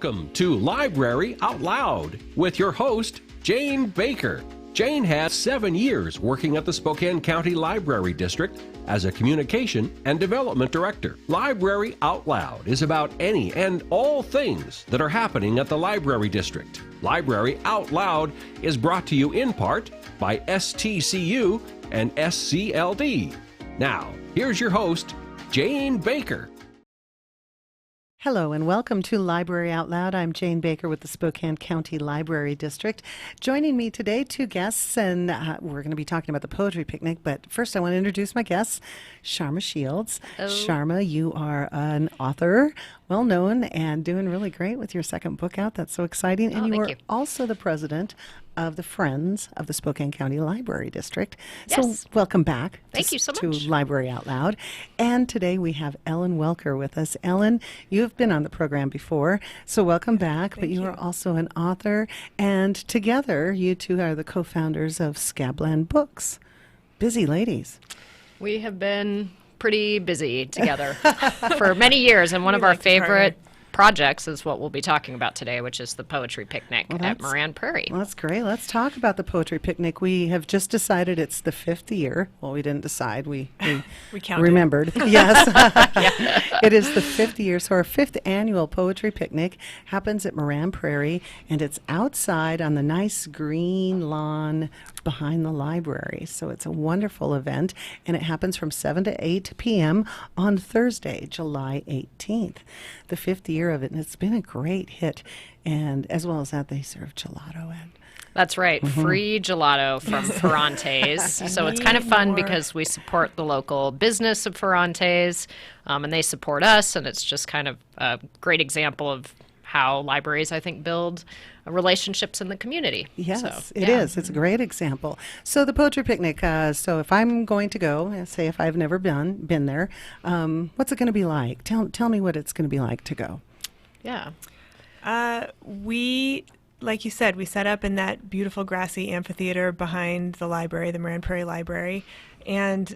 Welcome to Library Out Loud with your host, Jane Baker. Jane has 7 years working at the Spokane County Library District as a communication and development director. Library Out Loud is about any and all things that are happening at the Library District. Library Out Loud is brought to you in part by STCU and SCLD. Now, here's your host, Jane Baker. Hello and welcome to Library Out Loud. I'm Jane Baker with the Spokane County Library District. Joining me today, 2 guests, and we're going to be talking about the poetry picnic. But first, I want to introduce my guests, Sharma Shields. Hello. Sharma, you are an author, well known, and doing really great with your second book out. That's so exciting. And you are also the president of the Friends of the Spokane County Library District. Yes. So welcome back. Thank you so to much. Library Out Loud. And today we have Ellen Welker with us. Ellen, you have been on the program before, so welcome back. But you are also an author, and together you two are the co-founders of Scabland Books. Busy ladies. We have been pretty busy together for many years, and one of our favorite projects is what we'll be talking about today, which is the poetry picnic at Moran Prairie. Well, that's great. Let's talk about the poetry picnic. We have just decided it's the 5th year. Well, we didn't decide. We counted. Remembered. Yes. It is the 5th year. So our 5th annual poetry picnic happens at Moran Prairie, and it's outside on the nice green lawn behind the library. So it's a wonderful event, and it happens from 7 to 8 p.m. on Thursday, July 18th. The 5th year of it, and it's been a great hit. And as well as that, they serve gelato and That's right. Free gelato from Ferrante's. So it's kind of fun because we support the local business of Ferrante's, and they support us, and it's just kind of a great example of how libraries, I think, build relationships in the community. Yes, so, it is. It's a great example. So the poetry picnic, so if I'm going to go, say if I've never been there, what's it going to be like? Tell me what it's going to be like to go. Yeah. We, like you said, we set up in that beautiful grassy amphitheater behind the library, the Moran Prairie Library. And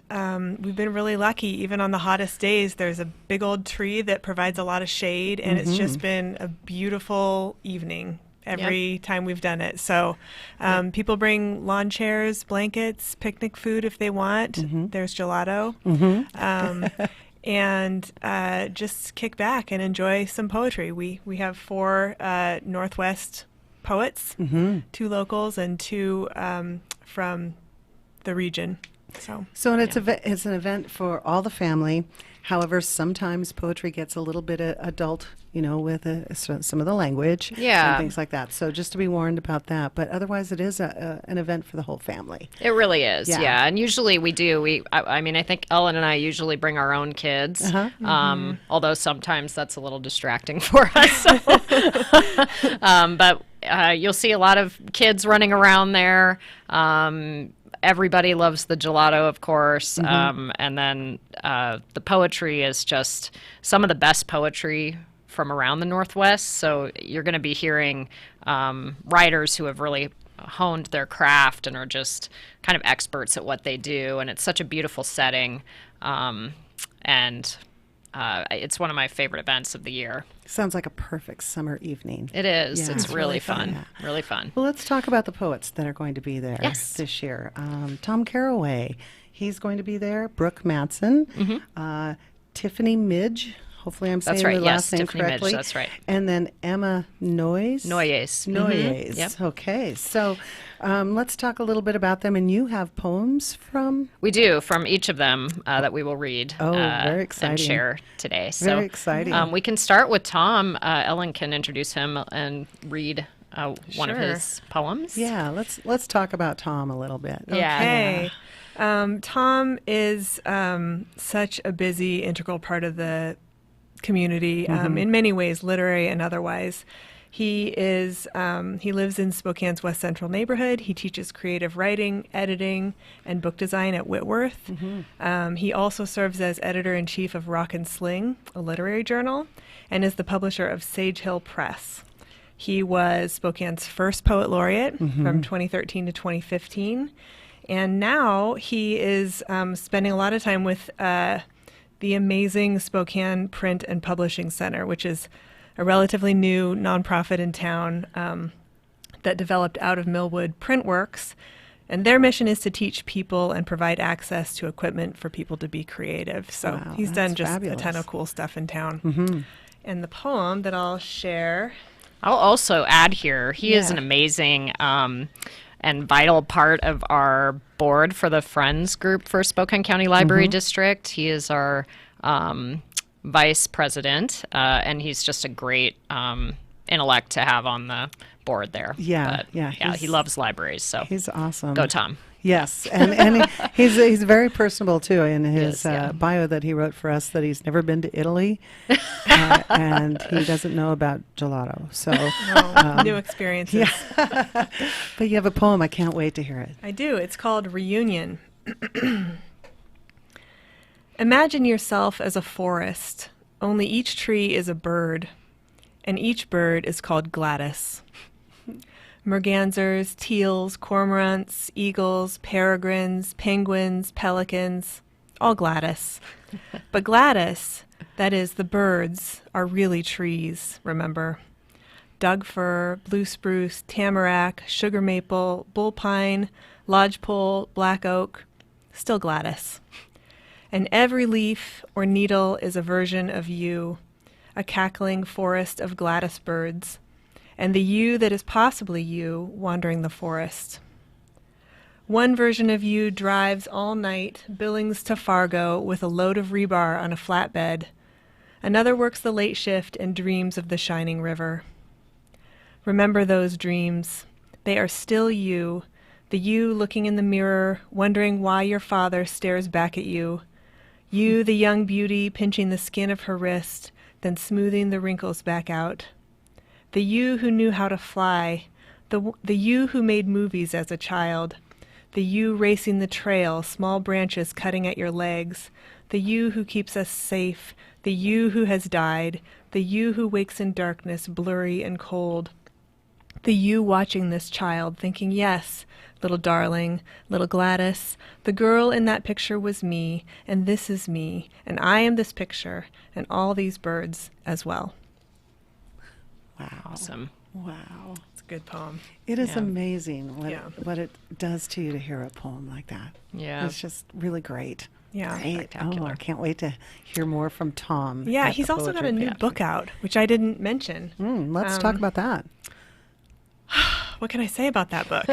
we've been really lucky. Even on the hottest days, there's a big old tree that provides a lot of shade, and it's just been a beautiful evening every time we've done it. So people bring lawn chairs, blankets, picnic food if they want. There's gelato. And just kick back and enjoy some poetry. We have 4 Northwest poets, 2 locals and 2 from the region. So it's an event for all the family. However, sometimes poetry gets a little bit adult, with some of the language and things like that. So just to be warned about that. But otherwise, it is an event for the whole family. It really is, yeah. And usually we do. I think Ellen and I usually bring our own kids, although sometimes that's a little distracting for us. But you'll see a lot of kids running around there. Everybody loves the gelato, of course, and then the poetry is just some of the best poetry from around the Northwest. So you're going to be hearing writers who have really honed their craft and are just kind of experts at what they do, and it's such a beautiful setting, and it's one of my favorite events of the year. Sounds like a perfect summer evening. It is. Yeah. It's really fun. Really fun. Well, let's talk about the poets that are going to be there this year. Tom Caraway, he's going to be there. Brooke Matson, Tiffany Midge. Hopefully I'm saying the last name Tiffany correctly. Midge, that's right. And then Emma Noyes. Noyes. Yep. Okay. So let's talk a little bit about them. And you have poems from? We do, from each of them that we will read very exciting. and share today. So, very exciting. We can start with Tom. Ellen can introduce him and read one of his poems. Yeah, let's talk about Tom a little bit. Okay. Tom is such a busy, integral part of the community in many ways, literary and otherwise. He lives in Spokane's West Central neighborhood. He teaches creative writing, editing, and book design at Whitworth. He also serves as editor-in-chief of Rock and Sling, a literary journal, and is the publisher of Sage Hill Press. He was Spokane's first poet laureate from 2013 to 2015. And now he is spending a lot of time with the amazing Spokane Print and Publishing Center, which is a relatively new nonprofit in town that developed out of Millwood Printworks. And their mission is to teach people and provide access to equipment for people to be creative. So Wow, he's done that's just fabulous. a ton of cool stuff in town. And the poem that I'll share. I'll also add here, he is Yeah. an amazing and vital part of our board for the Friends group for Spokane County Library District. He is our vice president, and he's just a great intellect to have on the board there. Yeah, But, yeah, he he's- loves libraries, so He's awesome. go Tom. Yes, and he's very personable too. In his is, yeah. bio that he wrote for us, that he's never been to Italy, and he doesn't know about gelato. So, New experiences. but you have a poem. I can't wait to hear it. I do. It's called Reunion. Imagine yourself as a forest, only each tree is a bird, and each bird is called Gladys. Mergansers, teals, cormorants, eagles, peregrines, penguins, pelicans, all Gladys. But Gladys, that is, the birds, are really trees, remember. Doug fir, blue spruce, tamarack, sugar maple, bull pine, lodgepole, black oak, still Gladys. And every leaf or needle is a version of you, a cackling forest of Gladys birds, and the you that is possibly you wandering the forest. One version of you drives all night, Billings to Fargo, with a load of rebar on a flatbed. Another works the late shift and dreams of the shining river. Remember those dreams. They are still you, the you looking in the mirror, wondering why your father stares back at you. You, the young beauty, pinching the skin of her wrist, then smoothing the wrinkles back out. The you who knew how to fly, the you who made movies as a child, the you racing the trail, small branches cutting at your legs, the you who keeps us safe, the you who has died, the you who wakes in darkness, blurry and cold, the you watching this child, thinking, yes, little darling, little Gladys, the girl in that picture was me, and this is me, and I am this picture, and all these birds as well. Wow. Awesome. Wow. It's a good poem. It is Yeah. amazing Yeah. what it does to you to hear a poem like that. Yeah. It's just really great. Yeah. Great. Oh, Spectacular. I can't wait to hear more from Tom. Yeah, at he's the also got Poetry a new Picnic. book out, which I didn't mention. Let's talk about that. What can I say about that book?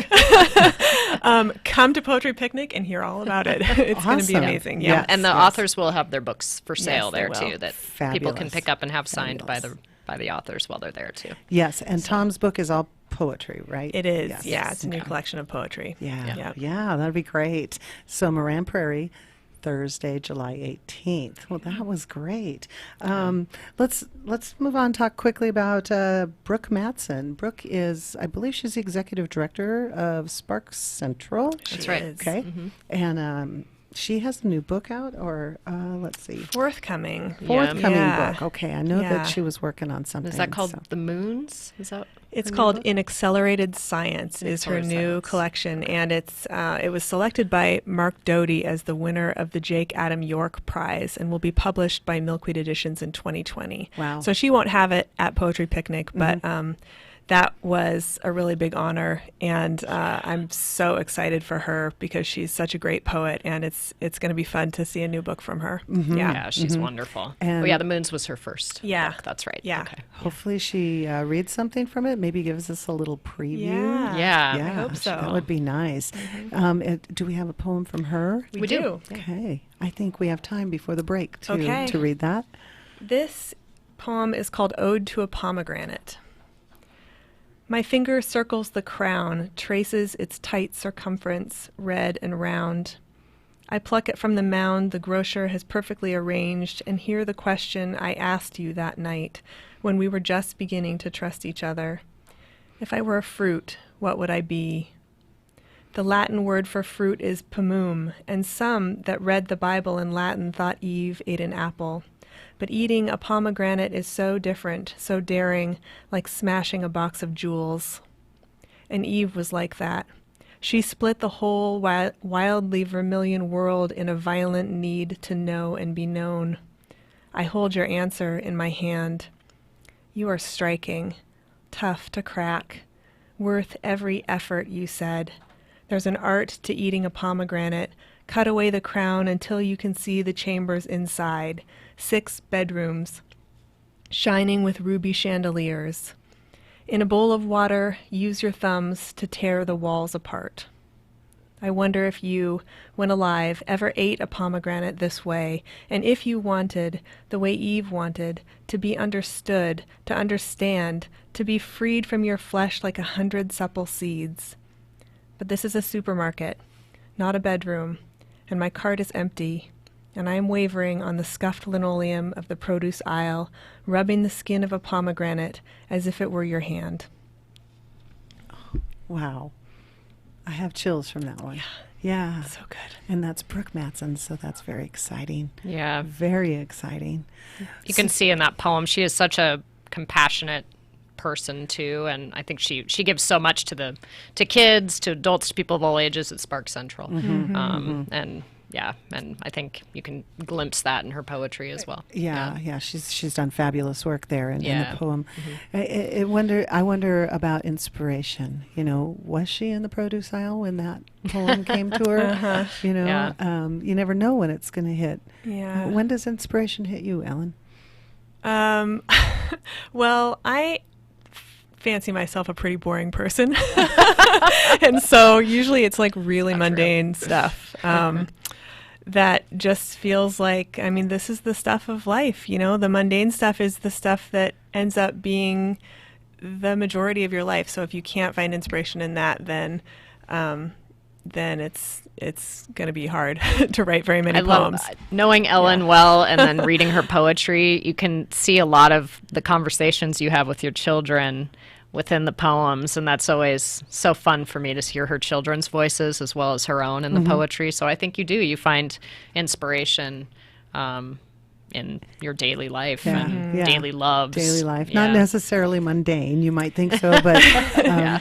Come to Poetry Picnic and hear all about it. It's going to be Awesome. amazing. Yeah. Yeah. And the Yes. authors will have their books for sale they there will. too, that people can Fabulous. pick up and have signed Fabulous. by the authors while they're there too. Yes, and Tom's book is all poetry, right? It is. Yes. Yeah, it's a new Okay. collection of poetry. Yeah, Yeah. yeah, that'd be great. So Moran Prairie, Thursday, July 18th. Well, that was great. Let's move on. Talk quickly about Brooke Matson. Brooke is, I believe, she's the executive director of Sparks Central. That's right. is. Okay, and she has a new book out, or let's see, Forthcoming. forthcoming Yeah. book. Okay, I know Yeah. that she was working on something. Is that called so- The Moons? Is that It's her new called book? In Accelerated Science is her Accelerated new Science. collection, and it was selected by Mark Doty as the winner of the Jake Adam York Prize and will be published by Milkweed Editions in 2020. Wow. So she won't have it at Poetry Picnic, but that was a really big honor, and I'm so excited for her because she's such a great poet, and it's going to be fun to see a new book from her. Yeah, she's wonderful. And- Oh yeah, The Moons was her first Yeah. book. That's right. Yeah. Okay. Hopefully she reads something from it. Maybe gives us a little preview. Yeah. Yeah. Yeah, I hope so. That would be nice. Do we have a poem from her? We do. Okay. I think we have time before the break Okay. to read that. This poem is called Ode to a Pomegranate. My finger circles the crown, traces its tight circumference, red and round. I pluck it from the mound the grocer has perfectly arranged and hear the question I asked you that night when we were just beginning to trust each other. If I were a fruit, what would I be? The Latin word for fruit is pomum, and some that read the Bible in Latin thought Eve ate an apple. But eating a pomegranate is so different, so daring, like smashing a box of jewels. And Eve was like that. She split the whole wildly vermilion world in a violent need to know and be known. I hold your answer in my hand. You are striking, tough to crack, worth every effort, you said. There's an art to eating a pomegranate. Cut away the crown until you can see the chambers inside. 6 bedrooms, shining with ruby chandeliers. In a bowl of water, use your thumbs to tear the walls apart. I wonder if you, when alive, ever ate a pomegranate this way, and if you wanted, the way Eve wanted, to be understood, to understand, to be freed from your flesh like 100 supple seeds. But this is a supermarket, not a bedroom, and my cart is empty, and I am wavering on the scuffed linoleum of the produce aisle, rubbing the skin of a pomegranate as if it were your hand. Wow. I have chills from that one. Yeah. So good. And that's Brooke Mattson, so that's very exciting. Yeah. Very exciting. You can see in that poem, she is such a compassionate person too, and I think she gives so much to kids, to adults, to people of all ages at Spark Central. And yeah, and I think you can glimpse that in her poetry as well. Yeah. She's done fabulous work there in the poem. I wonder about inspiration. You know, was she in the produce aisle when that poem came to her? You know, you never know when it's going to hit. Yeah. When does inspiration hit you, Ellen? Well, I fancy myself a pretty boring person. And so usually it's like really mundane stuff. That just feels like, I mean, this is the stuff of life, you know, the mundane stuff is the stuff that ends up being the majority of your life. So if you can't find inspiration in that, then it's going to be hard to write very many poems. Love knowing Ellen well and then reading her poetry. You can see a lot of the conversations you have with your children within the poems, and that's always so fun for me to hear her children's voices as well as her own in the poetry. So I think you find inspiration in your daily life and daily loves. Daily life. Not necessarily mundane, you might think so, but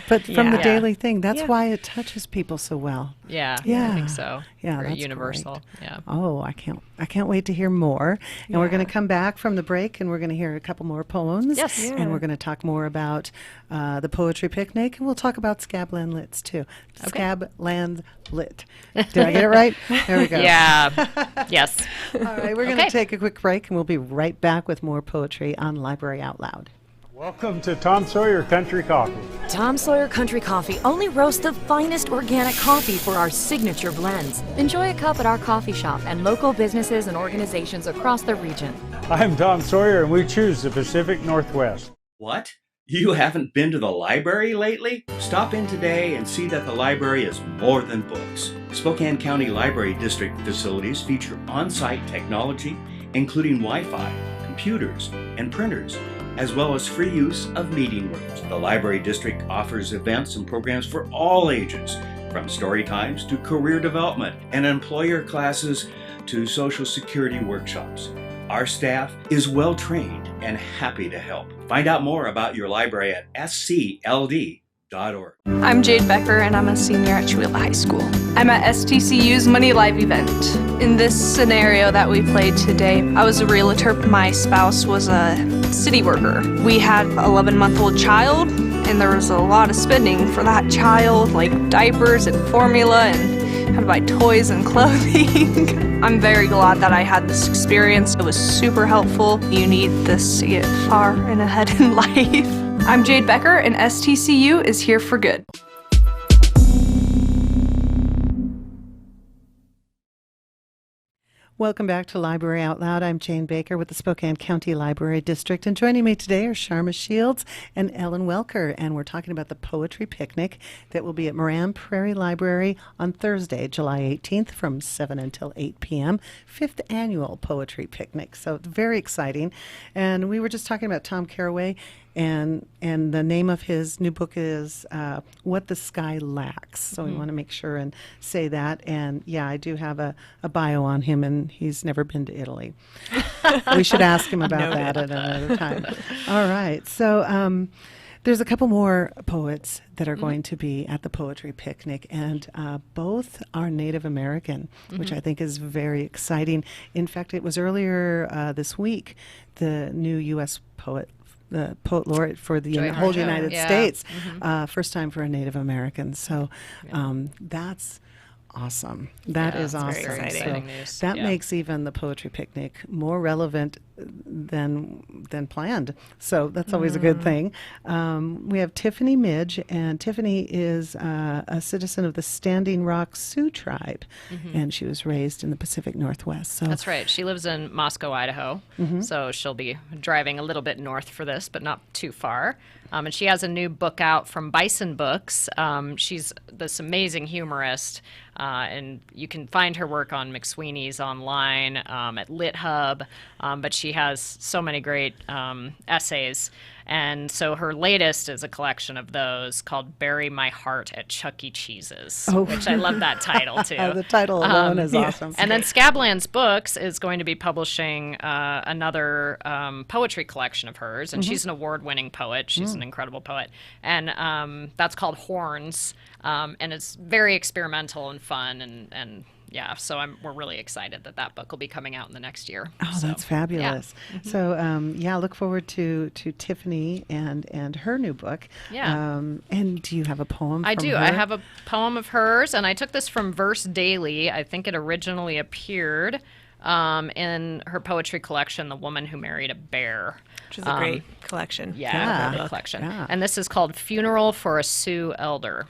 but from the daily thing. That's why it touches people so well. Yeah, I think so. Yeah, very that's universal. great. Yeah. Oh, I can't wait to hear more. And we're going to come back from the break, and we're going to hear a couple more poems. Yes. Yeah. And we're going to talk more about the poetry picnic, and we'll talk about Scabland Lits too. Okay. Scabland Lit. Did I get it right? There we go. Yeah. Yes. All right, we're going to take a quick break, and we'll be right back with more poetry on Library Out Loud. Welcome to Tom Sawyer Country Coffee. Tom Sawyer Country Coffee only roasts the finest organic coffee for our signature blends. Enjoy a cup at our coffee shop and local businesses and organizations across the region. I'm Tom Sawyer, and we choose the Pacific Northwest. What? You haven't been to the library lately? Stop in today and see that the library is more than books. Spokane County Library District facilities feature on-site technology, including Wi-Fi, computers, and printers, as well as free use of meeting rooms. The Library District offers events and programs for all ages, from story times to career development and employer classes to Social Security workshops. Our staff is well trained and happy to help. Find out more about your library at scld.org. I'm Jade Becker, and I'm a senior at Chewelah High School. I'm at STCU's Money Live event. In this scenario that we played today, I was a realtor. My spouse was a city worker. We had an 11-month-old child, and there was a lot of spending for that child, like diapers and formula, and had to buy toys and clothing. I'm very glad that I had this experience. It was super helpful. You need this to get far and ahead in life. I'm Jade Becker, and STCU is here for good. Welcome back to Library Out Loud. I'm Jane Baker with the Spokane County Library District, and joining me today are Sharma Shields and Ellen Welker, and we're talking about the poetry picnic that will be at Moran Prairie Library on Thursday, July 18th from 7 until 8 p.m., 5th annual poetry picnic. So very exciting. And we were just talking about Tom Caraway, and the name of his new book is What the Sky Lacks. So we want to make sure and say that. And yeah, I do have a bio on him, and he's never been to Italy. We should ask him about that at another time. All right. So there's a couple more poets that are going to be at the poetry picnic, and both are Native American, which I think is very exciting. In fact, it was earlier this week, the new U.S. poet the poet laureate for the Joy whole Harjo, United yeah. States. First time for a Native American. So that's awesome. That Yeah, is it's awesome. very exciting So news. that Yeah. makes even the poetry picnic more relevant than planned. So that's always a good thing. We have Tiffany Midge, and Tiffany is a citizen of the Standing Rock Sioux tribe, and she was raised in the Pacific Northwest. So That's right. She lives in Moscow, Idaho. So she'll be driving a little bit north for this, but not too far. And she has a new book out from Bison Books. She's this amazing humorist, and you can find her work on McSweeney's online, at Lit Hub, but she has so many great essays. And so her latest is a collection of those called Bury My Heart at Chuck E. Cheese's, which I love that title, too. the title alone is awesome. And then Scablands Books is going to be publishing another poetry collection of hers, and she's an award-winning poet. She's an incredible poet, and that's called Horns, and it's very experimental and fun, and yeah, so we're really excited that book will be coming out in the next year. Oh, that's fabulous. So, look forward to Tiffany and her new book. Yeah. And do you have a poem I from do. her? I have a poem of hers, and I took this from Verse Daily. I think it originally appeared in her poetry collection, The Woman Who Married a Bear. Which is a great collection. Yeah, great collection. Yeah. And this is called Funeral for a Sioux Elder.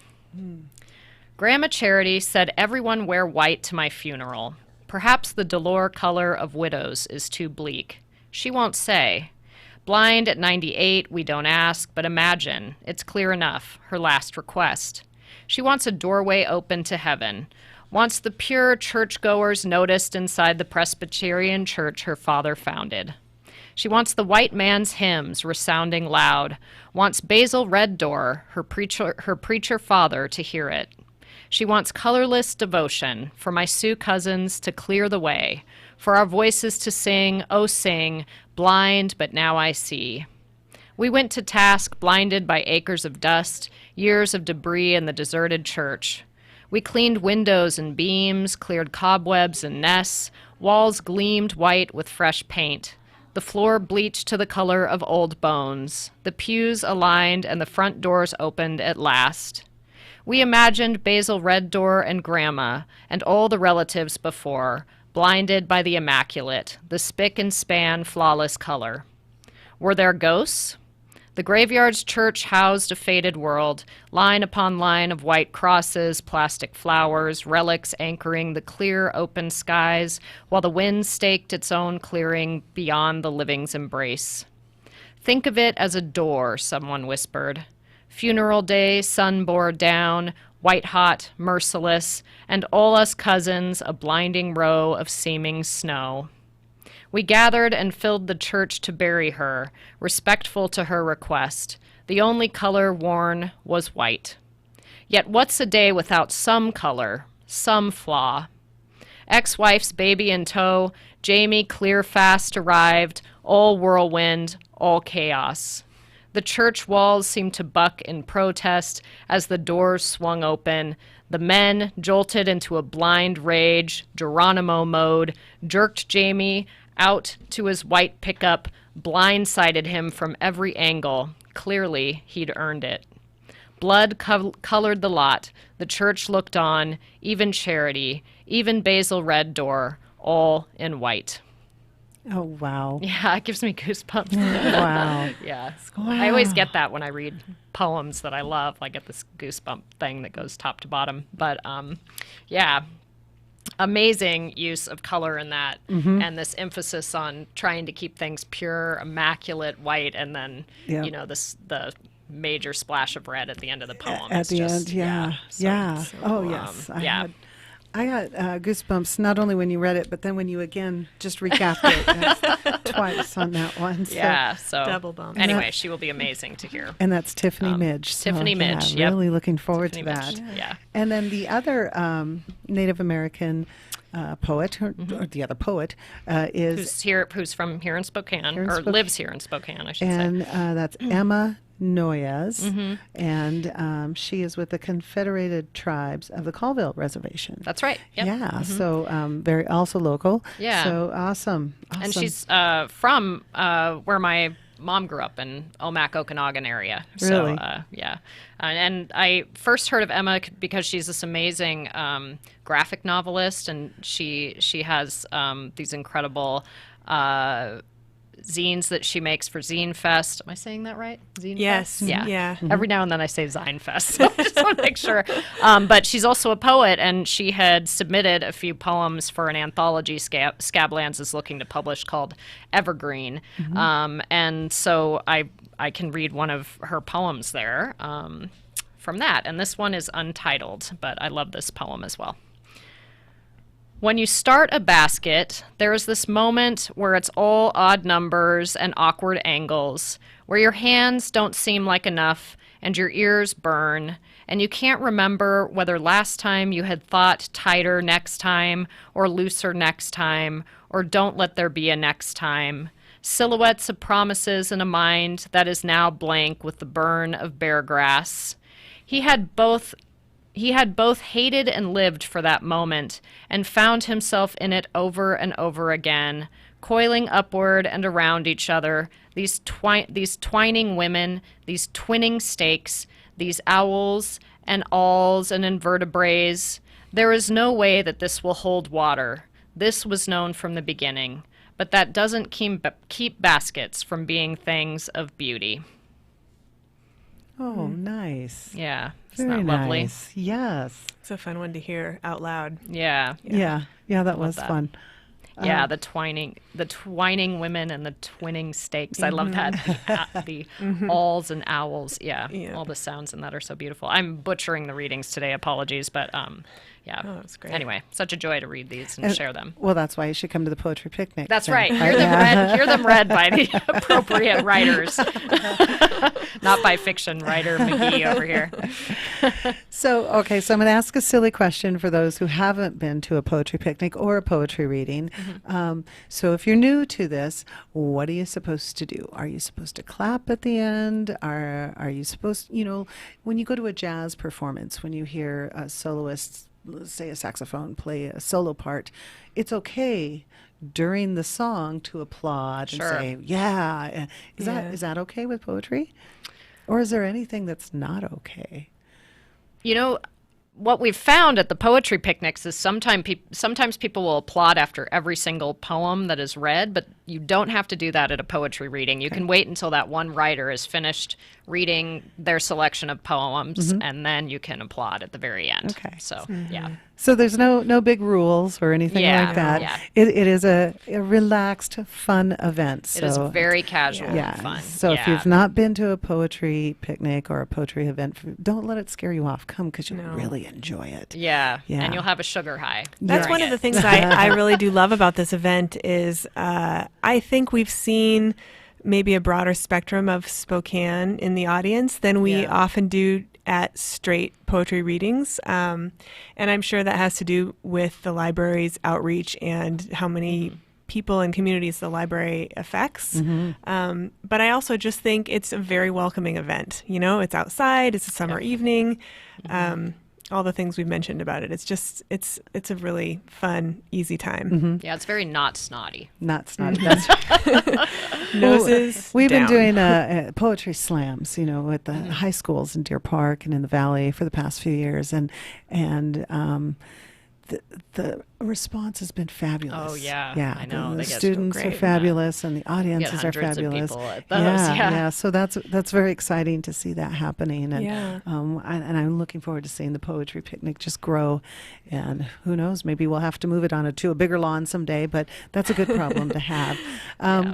Grandma Charity said everyone wear white to my funeral. Perhaps the dolor color of widows is too bleak. She won't say. Blind at 98, we don't ask, but imagine. It's clear enough, her last request. She wants a doorway open to heaven. Wants the pure churchgoers noticed inside the Presbyterian church her father founded. She wants the white man's hymns resounding loud. Wants Basil Red Door, her preacher father, to hear it. She wants colorless devotion for my Sioux cousins to clear the way, for our voices to sing, oh sing, blind but now I see. We went to task blinded by acres of dust, years of debris in the deserted church. We cleaned windows and beams, cleared cobwebs and nests, walls gleamed white with fresh paint. The floor bleached to the color of old bones, the pews aligned and the front doors opened at last. We imagined Basil Red Door and Grandma and all the relatives before, blinded by the immaculate, the spick and span flawless color. Were there ghosts? The graveyard's church housed a faded world, line upon line of white crosses, plastic flowers, relics anchoring the clear open skies, while the wind staked its own clearing beyond the living's embrace. Think of it as a door, someone whispered. Funeral day, sun bore down, white-hot, merciless, and all us cousins a blinding row of seeming snow. We gathered and filled the church to bury her, respectful to her request. The only color worn was white. Yet what's a day without some color, some flaw? Ex-wife's baby in tow, Jamie clear fast arrived, all whirlwind, all chaos. The church walls seemed to buck in protest as the doors swung open. The men, jolted into a blind rage, Geronimo mode, jerked Jamie out to his white pickup, blindsided him from every angle. Clearly, he'd earned it. Blood colored the lot. The church looked on, even Charity, even Basil Red Door, all in white. Oh, wow. Yeah, it gives me goosebumps. Wow. Yeah. Wow. I always get that when I read poems that I love. I get this goosebump thing that goes top to bottom. But yeah, amazing use of color in that, and this emphasis on trying to keep things pure, immaculate, white, and then the major splash of red at the end of the poem. At the end, yeah. Oh, yes. I got goosebumps not only when you read it, but then when you again just recapped it twice on that one. So. Yeah, so double bump. Anyway, she will be amazing to hear. And that's Tiffany Midge. So, Tiffany Midge, yeah, really looking forward Tiffany to that. Midge, yeah. And then the other Native American poet, or the other poet, is who's from here in Spokane, lives here in Spokane, I should say. And that's Emma Noyes, and she is with the Confederated Tribes of the Colville Reservation. That's right. Yep. Yeah, so very also local. Yeah. So awesome. And she's from where my mom grew up in Omak, Okanagan area. Really? So, yeah. And I first heard of Emma because she's this amazing graphic novelist, and she has these incredible zines that she makes for Zine Fest. Am I saying that right? Zine Yes. Fest? Yeah. Yeah. Every now and then I say Zine Fest, so I just want to make sure. But she's also a poet, and she had submitted a few poems for an anthology Scablands is looking to publish called Evergreen. And so I can read one of her poems there from that. And this one is untitled, but I love this poem as well. When you start a basket, there is this moment where it's all odd numbers and awkward angles, where your hands don't seem like enough and your ears burn, and you can't remember whether last time you had thought tighter next time or looser next time, or don't let there be a next time. Silhouettes of promises in a mind that is now blank with the burn of bare grass. He had both hated and lived for that moment, and found himself in it over and over again, coiling upward and around each other, these twining women, these twinning stakes, these owls and awls and invertebrates. There is no way that this will hold water. This was known from the beginning, but that doesn't keep baskets from being things of beauty. Oh, nice. Yeah. Very Isn't that lovely? nice. Yes. It's a fun one to hear out loud. Yeah. Yeah. That was that. fun. Yeah, the twining women and the twinning stakes. I love that. The awls and owls. Yeah, all the sounds in that are so beautiful. I'm butchering the readings today. Apologies, but yeah. Oh, that's great. Anyway, such a joy to read these and share them. Well, that's why you should come to the poetry picnic. That's then. right. Hear them read by the appropriate writers, not by fiction writer McGee over here. So I'm going to ask a silly question for those who haven't been to a poetry picnic or a poetry reading. So if you're new to this, what are you supposed to do? Are you supposed to clap at the end? Are you supposed, when you go to a jazz performance, when you hear a soloist, let's say a saxophone, play a solo part, it's okay during the song to applaud and say, yeah. Is that okay with poetry? Or is there anything that's not okay? What we've found at the poetry picnics is sometimes people will applaud after every single poem that is read, but you don't have to do that at a poetry reading. You can wait until that one writer is finished reading their selection of poems, and then you can applaud at the very end. Okay. So, yeah. So there's no big rules or anything like that. Yeah. It is a relaxed, fun event. So, It is very casual and fun. So if you've not been to a poetry picnic or a poetry event, don't let it scare you off. Come, because you'll really enjoy it. Yeah. Yeah. And you'll have a sugar high. That's one of the things I really do love about this event is I think we've seen maybe a broader spectrum of Spokane in the audience than we often do at straight poetry readings. And I'm sure that has to do with the library's outreach and how many people and communities the library affects. But I also just think it's a very welcoming event. It's outside, it's a summer evening. All the things we've mentioned about it. It's just, it's a really fun, easy time. Yeah, it's very not snotty. Not snotty. That's Noses We've down. been doing poetry slams, at the high schools in Deer Park and in the Valley for the past few years, and the response has been fabulous. Oh, yeah. Yeah. I know. The They get students are great. fabulous, and the audiences are hundreds of fabulous. people at those, yeah. So that's very exciting to see that happening, and Yeah. and I'm looking forward to seeing the poetry picnic just grow. And who knows, maybe we'll have to move it on to a bigger lawn someday, but that's a good problem to have.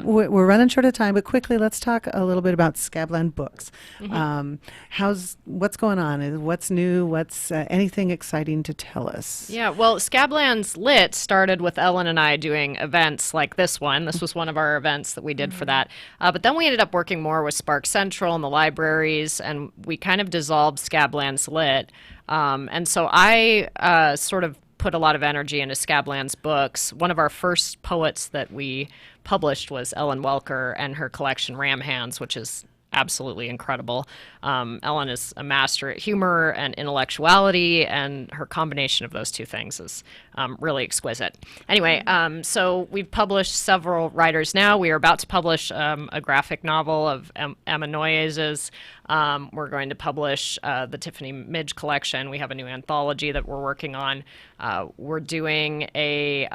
We're running short of time, but quickly, let's talk a little bit about Scabland Books. What's going on? What's new? What's anything exciting to tell us? Yeah, well, Scablands Lit started with Ellen and I doing events like this one. This was one of our events that we did for that. But then we ended up working more with Spark Central and the libraries, and we kind of dissolved Scablands Lit. And so I sort of put a lot of energy into Scablands Books. One of our first poets that we published was Ellen Welker and her collection Ram Hands, which is absolutely incredible. Ellen is a master at humor and intellectuality, and her combination of those two things is really exquisite. Anyway, so we've published several writers now. We are about to publish a graphic novel of Emma Noyes's. We're going to publish the Tiffany Midge collection. We have a new anthology that we're working on. We're doing a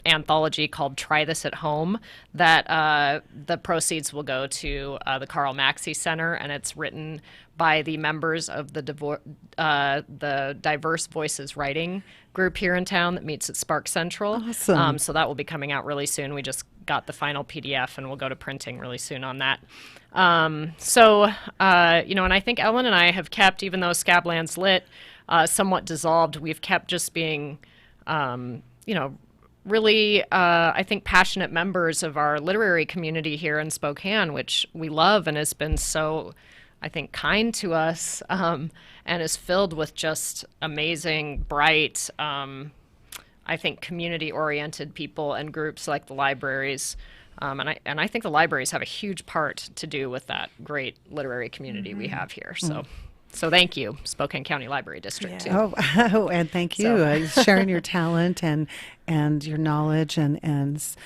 anthology called Try This at Home that the proceeds will go to the Carl Maxey Center, and it's written by the members of the Diverse Voices Writing group here in town that meets at Spark Central. Awesome. So that will be coming out really soon. We just got the final PDF, and we'll go to printing really soon on that. And I think Ellen and I have kept, even though Scabland's Lit somewhat dissolved, we've kept just being, really, I think, passionate members of our literary community here in Spokane, which we love and has been so, I think, kind to us, and is filled with just amazing, bright, I think, community-oriented people and groups like the libraries. And I think the libraries have a huge part to do with that great literary community we have here. So thank you, Spokane County Library District, too. Oh, and thank you sharing your talent and your knowledge and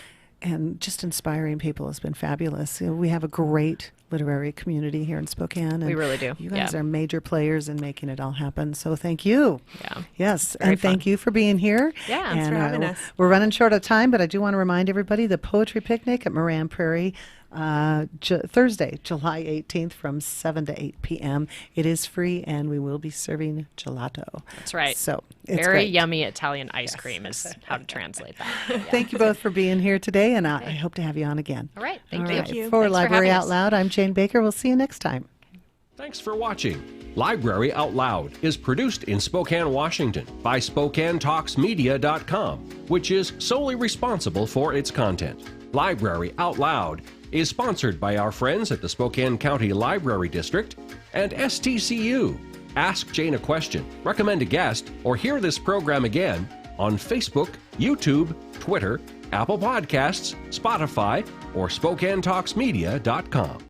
just inspiring people has been fabulous. We have a great literary community here in Spokane. And we really do. You guys are major players in making it all happen. So thank you. Yeah. Yes. And thank you for being here. Yeah. Thanks for having us. We're running short of time, but I do want to remind everybody the Poetry Picnic at Moran Prairie, Thursday, July 18th from 7 to 8 p.m. It is free, and we will be serving gelato. That's right. So it's very great. yummy Italian ice cream is how to translate that. Yeah. Thank you both for being here today, and I hope to have you on again. All right. All Thank right. you. For Thanks Library having Out us. Loud, I'm Jane Baker. We'll see you next time. Thanks for watching. Library Out Loud is produced in Spokane, Washington by SpokaneTalksMedia.com, which is solely responsible for its content. Library Out Loud is sponsored by our friends at the Spokane County Library District and STCU. Ask Jane a question, recommend a guest, or hear this program again on Facebook, YouTube, Twitter, Apple Podcasts, Spotify, or SpokaneTalksMedia.com.